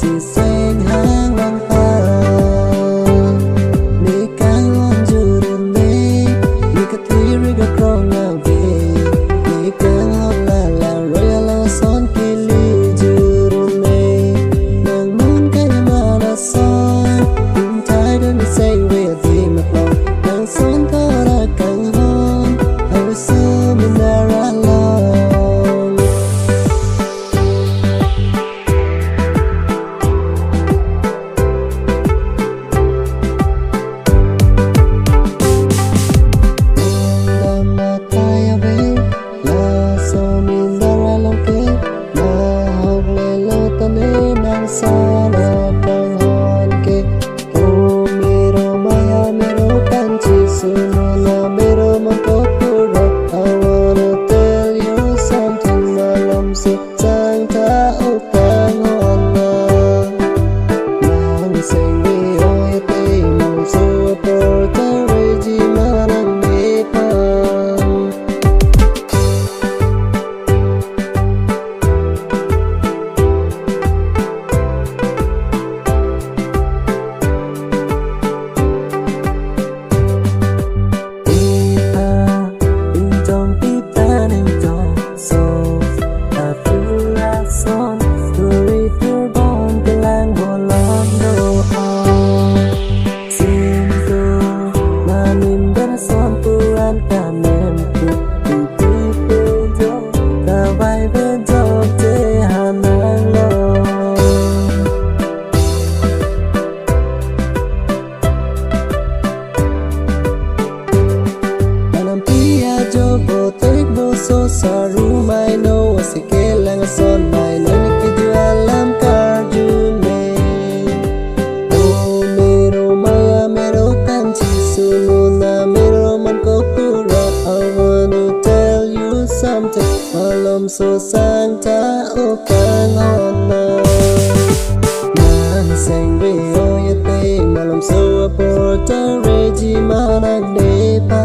si xanh hang lang pa ni kang on jurun ne ni ka thiri ga krong na ve ni kang on la royal son kili jurun ne nang mun kai mana son in tai den say we di mak lo nang son ka ra kang hon how so minara long sana kang hon ke tu mero maya mero kanchi sunona mero mangkokuro I wanna tell you something malam se sang ta utang hon na nang sing we oi te mong so porta reji manang nepang so saru mai no asikelang son mai nang kijualam karjume oh mero maya mero kanchi sununa mero mangkokuro I wanna tell you something malam so santa o kang hona nang sang we o yate malam so porta reji manang depa